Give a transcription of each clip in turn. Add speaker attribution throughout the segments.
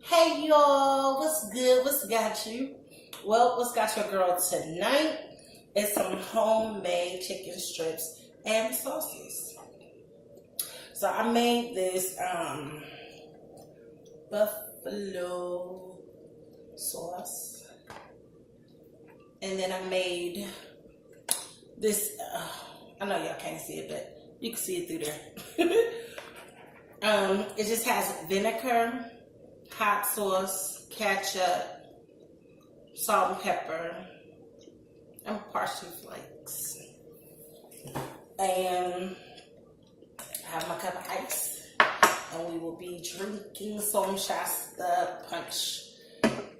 Speaker 1: Hey y'all, what's good? What's got you? Well, what's got your girl tonight is some homemade chicken strips and sauces. So I made this buffalo sauce, and then I made this. I know y'all can't see it, but you can see it through there. It just has vinegar, hot sauce, ketchup, salt and pepper, and parsley flakes. And I have my cup of ice, and we will be drinking some Shasta punch.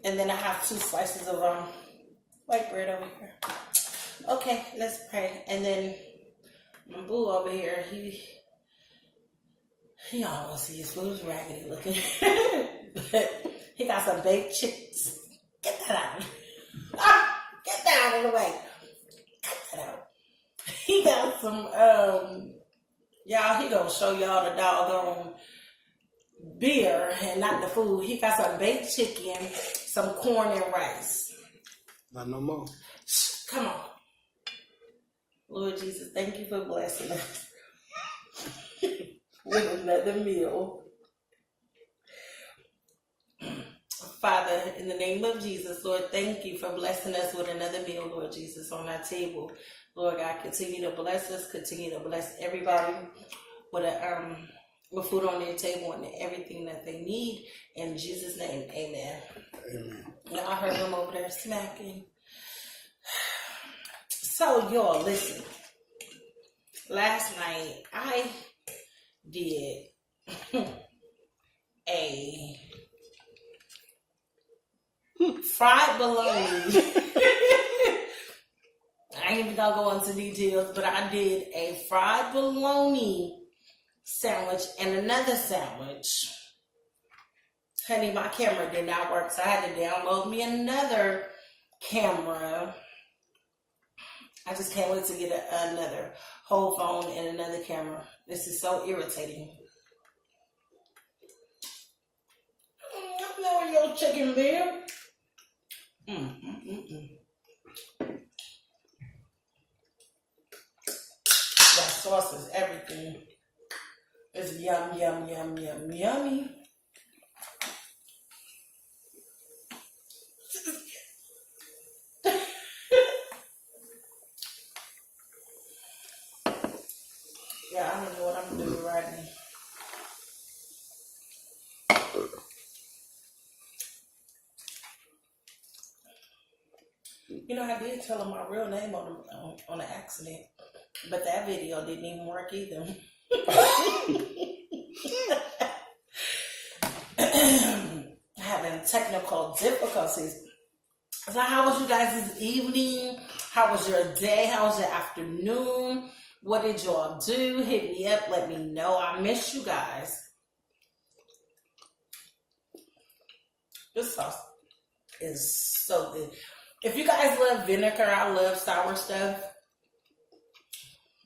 Speaker 1: And then I have 2 slices of white bread over here. Okay, let's pray. And then my boo over here, he almost see his food's raggedy looking. But he got some baked chickens. Get that out. Get that out of the way. Get that out. He got some, y'all, he gonna show y'all the doggone beer and not the food. He got some baked chicken, some corn and rice.
Speaker 2: Not no more.
Speaker 1: Come on. Lord Jesus, thank you for blessing us with another meal. Father, in the name of Jesus, Lord, thank you for blessing us with another meal, Lord Jesus, on our table. Lord God, continue to bless us, continue to bless everybody with food on their table and everything that they need. In Jesus' name, amen.
Speaker 2: Amen.
Speaker 1: Y'all heard him over there smacking. So, y'all, listen. Last night, I did a fried bologna. I ain't even gonna go into details, but I did a fried bologna sandwich and another sandwich. Honey, my camera did not work, so I had to download me another camera. I just can't wait to get another whole phone and another camera. This is so irritating. Hello, your chicken beer. That sauce is everything. It's yum, yum, yum, yum, yummy. Yeah, I don't know what I'm doing right now. You know, I did tell him my real name on the accident, but that video didn't even work either. Having technical difficulties. So how was you guys' evening? How was your day? How was your afternoon? What did y'all do? Hit me up. Let me know. I miss you guys. This sauce is so good. If you guys love vinegar, I love sour stuff.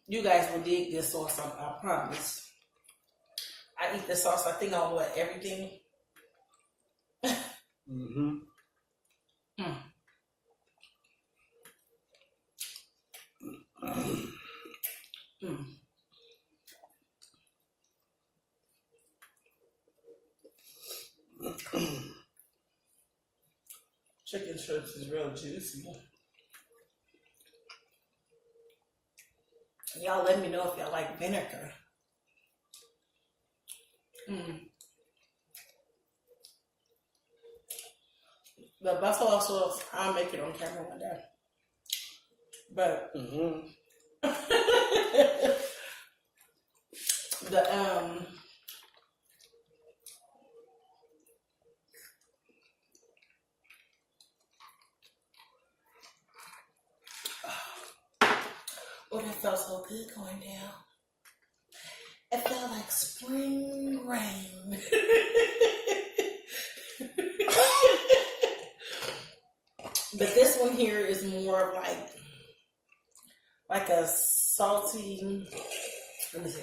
Speaker 1: You guys will dig this sauce, I promise. I eat this sauce, I think, on everything.
Speaker 2: Mm-hmm.
Speaker 1: Chicken strips is real juicy. Y'all let me know if y'all like vinegar. The buffalo sauce, I'll make it on camera one day. But oh, that felt so good going down. It felt like spring rain. But this one here is more of like a salty, let me see.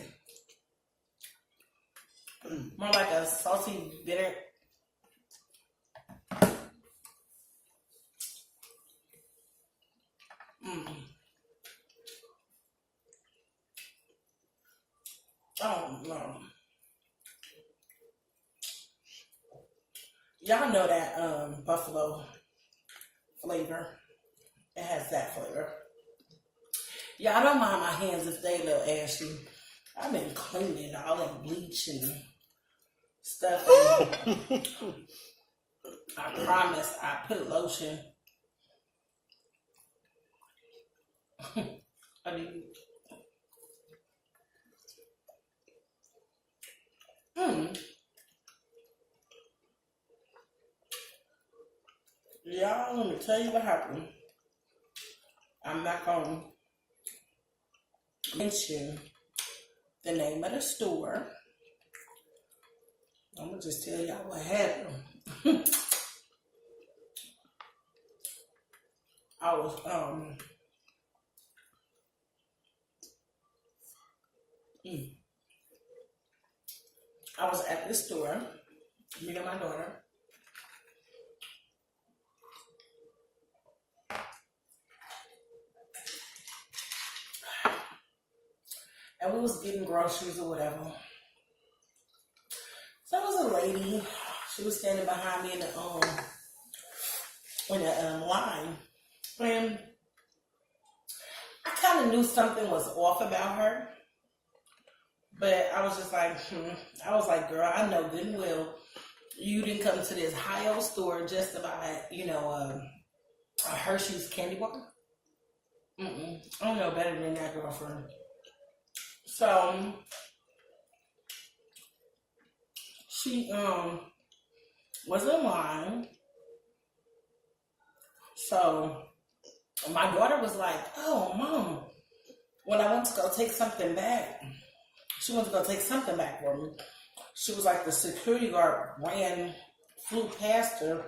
Speaker 1: More like a salty bitter Y'all know that buffalo flavor. It has that flavor. Yeah, I don't mind my hands if they a little ashy. I've been cleaning all that bleach and stuff. And I promise I put lotion. I mean, y'all, let me tell you what happened. I'm not going to mention the name of the store. I'm going to just tell y'all what happened. I was, I was at the store, me and my daughter. And we was getting groceries or whatever. So there was a lady. She was standing behind me in the line, and I kind of knew something was off about her. But I was just like, I was like, girl, I know good and well you didn't come to this high old store just to buy, a Hershey's candy bar. I don't know better than that, girlfriend. So she was in line. So my daughter was like, oh, Mom, when I went to go take something back, she went to go take something back for me. She was like, the security guard flew past her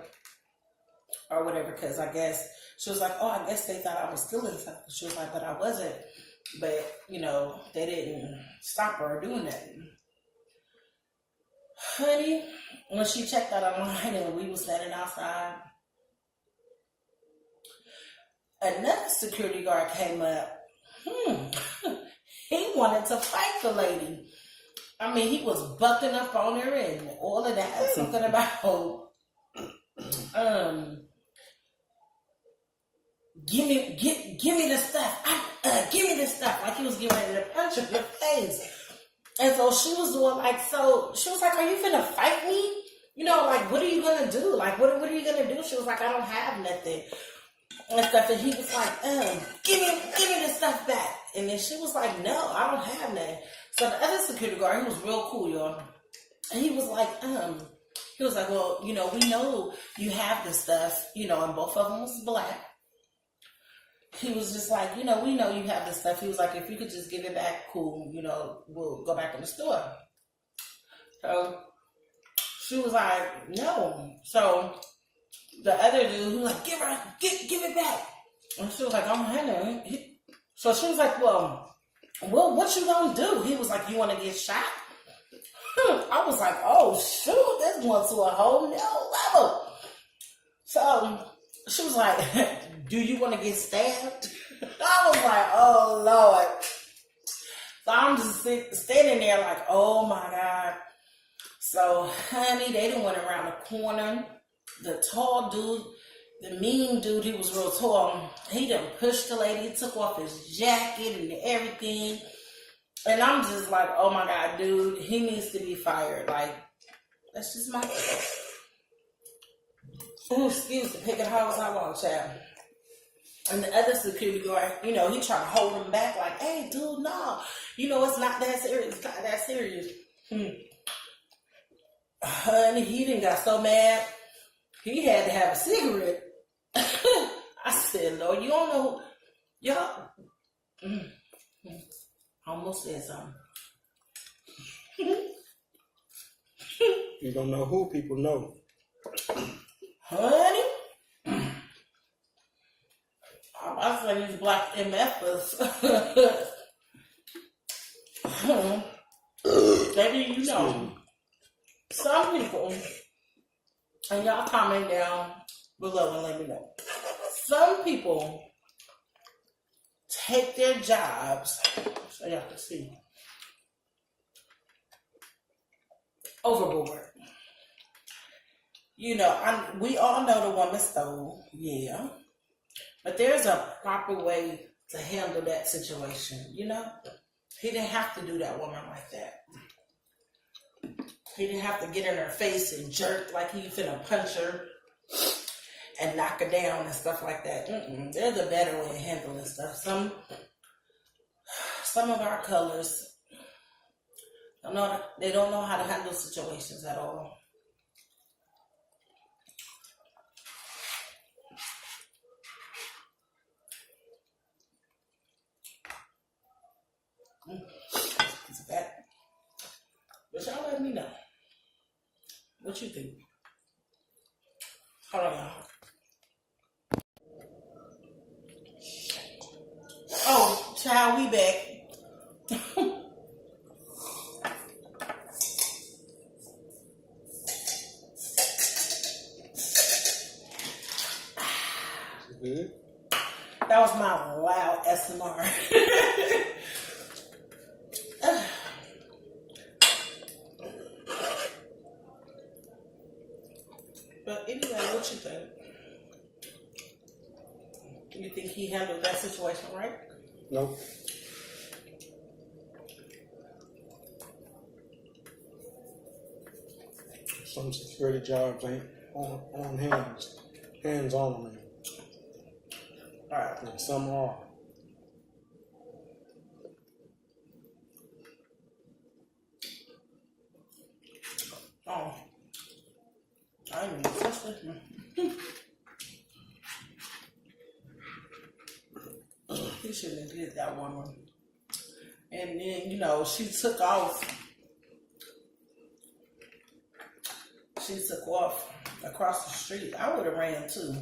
Speaker 1: or whatever, because I guess, she was like, oh, I guess they thought I was stealing something. She was like, but I wasn't. But, they didn't stop her doing that. Honey, when she checked out online and we were standing outside, another security guard came up. He wanted to fight the lady. I mean, he was bucking up on her and all of that. Something about, give me the stuff. Give me the stuff. Like he was getting ready to punch her in the face. And so she was doing she was like, are you finna fight me? What are you gonna do? Like, what are you gonna do? She was like, I don't have nothing. And stuff. And he was like, give me the stuff back. And then she was like, no, I don't have nothing. So the other security guard, he was real cool, y'all. And he was like, well, we know you have this stuff, and both of them was black. He was just like, we know you have this stuff. He was like, if you could just give it back, cool, we'll go back in the store. So she was like, no. So the other dude, he was like, give it back. And she was like, I don't have none. So she was like, well, what you gonna do? He was like, you want to get shot? I was like, oh, shoot, this went to a whole new level. So she was like, do you want to get stabbed? I was like, oh, Lord. So I'm just standing there like, oh, my God. So, honey, they done went around the corner. The tall dude, the mean dude, he was real tall. He done pushed the lady. He took off his jacket and everything. And I'm just like, oh, my God, dude, he needs to be fired. Like, that's just my... Oh, excuse the picking hoes I want, child. And the other security guard, he trying to hold him back like, hey, dude, no. It's not that serious. It's not that serious. Honey, he done got so mad, he had to have a cigarette. I said, Lord, you don't know. Y'all. Almost said something.
Speaker 2: You don't know who people know.
Speaker 1: Honey, I say these black MFers. Maybe some people, and y'all comment down below and let me know. Some people take their jobs, so y'all can see, overboard. You know, we all know the woman stole, yeah. But there's a proper way to handle that situation, you know? He didn't have to do that woman like that. He didn't have to get in her face and jerk like he finna punch her and knock her down and stuff like that. There's a better way of handling stuff. Some of our colors, they don't know how to handle situations at all. It's bad. But y'all let me know. What you think? Hold on, y'all. Oh, child, we back.
Speaker 2: Good.
Speaker 1: That was my loud SMR. But anyway, what you think? You think he handled that situation right?
Speaker 2: Nope. Some security jobs ain't on hands on them.
Speaker 1: All right.
Speaker 2: And some are.
Speaker 1: Oh, I ain't even touched it. He shouldn't have did that woman. And then, you know, she took off. She took off across the street. I would have ran too.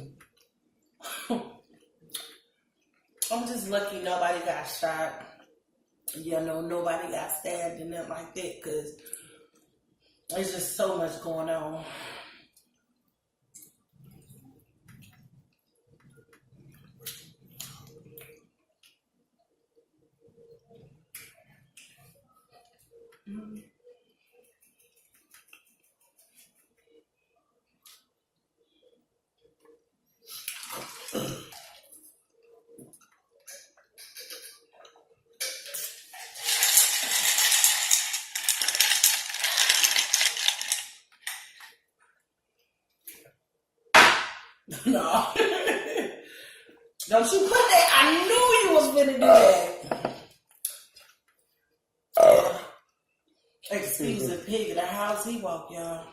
Speaker 1: I'm just lucky nobody got shot. You know, nobody got stabbed and nothing like that, because there's just so much going on. No. Don't you put that. I knew you was finna do that. Excuse the pig in the house he walk, y'all.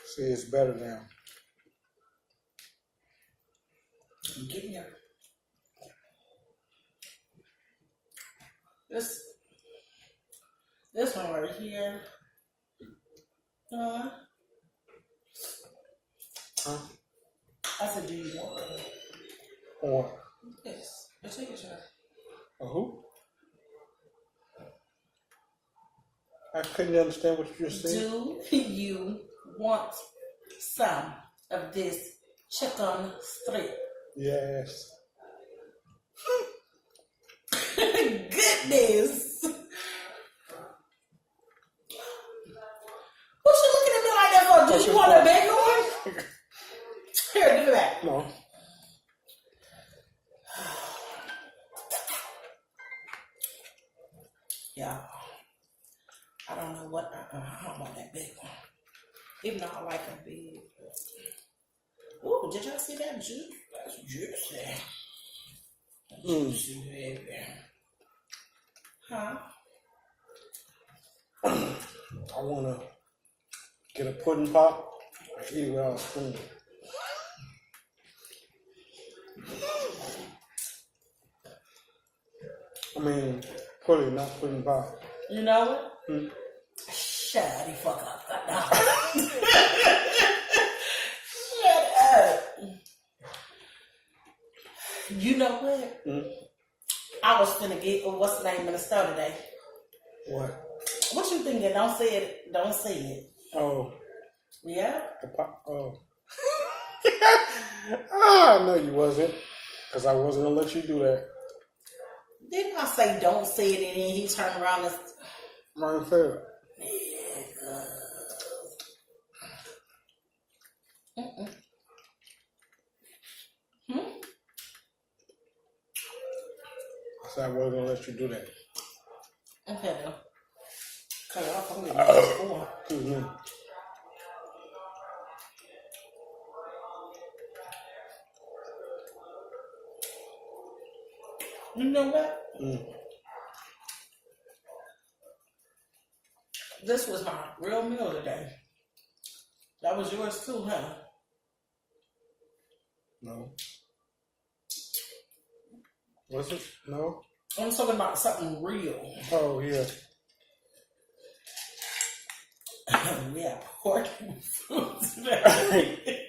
Speaker 2: See, it's better now.
Speaker 1: I'm getting here. This one right here.
Speaker 2: Huh?
Speaker 1: I said, do you want it?
Speaker 2: Or
Speaker 1: Yes. Let's take a shot.
Speaker 2: a who? I couldn't understand what you just said.
Speaker 1: Do you want some of this chicken strip?
Speaker 2: Yes.
Speaker 1: Goodness. What you looking at me like that for? Do you want a big one? Here, give it back.
Speaker 2: No.
Speaker 1: Yeah. I don't know what, I don't want that big one. Even though I like a big. Ooh, did y'all see that juice? That's juicy. That's juicy, baby. Huh?
Speaker 2: I want to get a pudding pop. I eat it without a spoon. I mean, pudding, not pudding pop.
Speaker 1: You know what? Shut the fuck up. Shut up. You know what? I was finna get, what's the name in the store today?
Speaker 2: What?
Speaker 1: What you thinking? Don't say it. Don't say it.
Speaker 2: Oh.
Speaker 1: Yeah?
Speaker 2: The pop. Oh. Ah, no, you wasn't. Because I wasn't going to let you do that.
Speaker 1: Didn't I say don't say it, and then he turned around and...
Speaker 2: Ryan fair. I said I wasn't going to let you do that.
Speaker 1: Okay, then. Cut it off. I'm getting this form.
Speaker 2: Mm-hmm.
Speaker 1: You know what?
Speaker 2: Mm.
Speaker 1: This was my real meal today. That was yours too, huh?
Speaker 2: No. Was it? No?
Speaker 1: I'm talking about something real.
Speaker 2: Oh, yeah.
Speaker 1: We have pork and food today.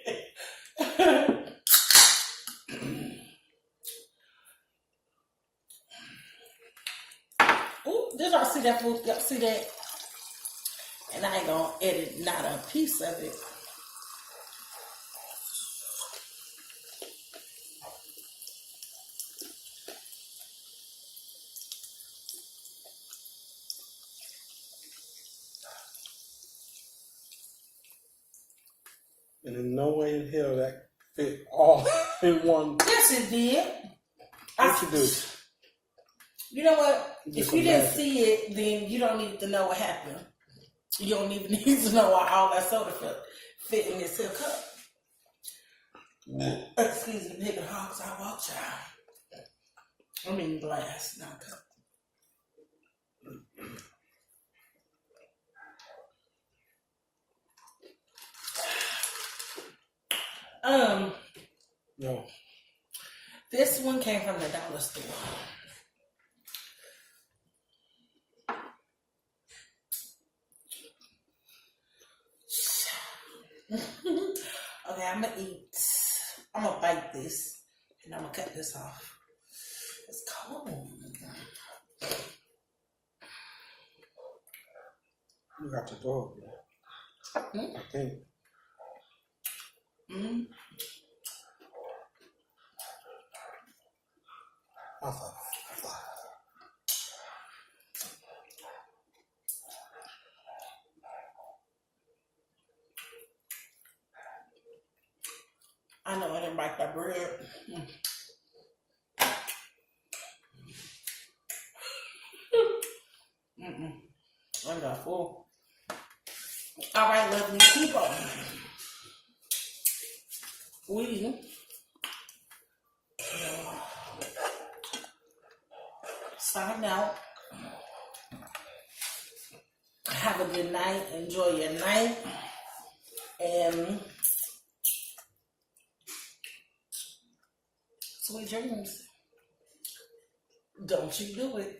Speaker 1: Ooh, did y'all see that food? Y'all see that? And I ain't gonna edit not a piece of it.
Speaker 2: And in no way in hell that fit all in one.
Speaker 1: Yes, it did.
Speaker 2: What you do?
Speaker 1: You know what?
Speaker 2: Just
Speaker 1: If you didn't
Speaker 2: imagine.
Speaker 1: see it, then you don't need to know what happened. You don't even need to know why all that soda fit in this here cup. Excuse me, nigga, hogs, I walk y'all. I mean glass, not cup.
Speaker 2: No.
Speaker 1: This one came from the dollar store. Okay, I'm gonna bite this and I'm gonna cut this off. It's cold.
Speaker 2: You got the dog, man. I think.
Speaker 1: Mm-hmm.
Speaker 2: I thought.
Speaker 1: I know I didn't bite that bread. I got full. All right, lovely people. We sign out. Have a good night. Enjoy your night. And sweet dreams. Don't you do it.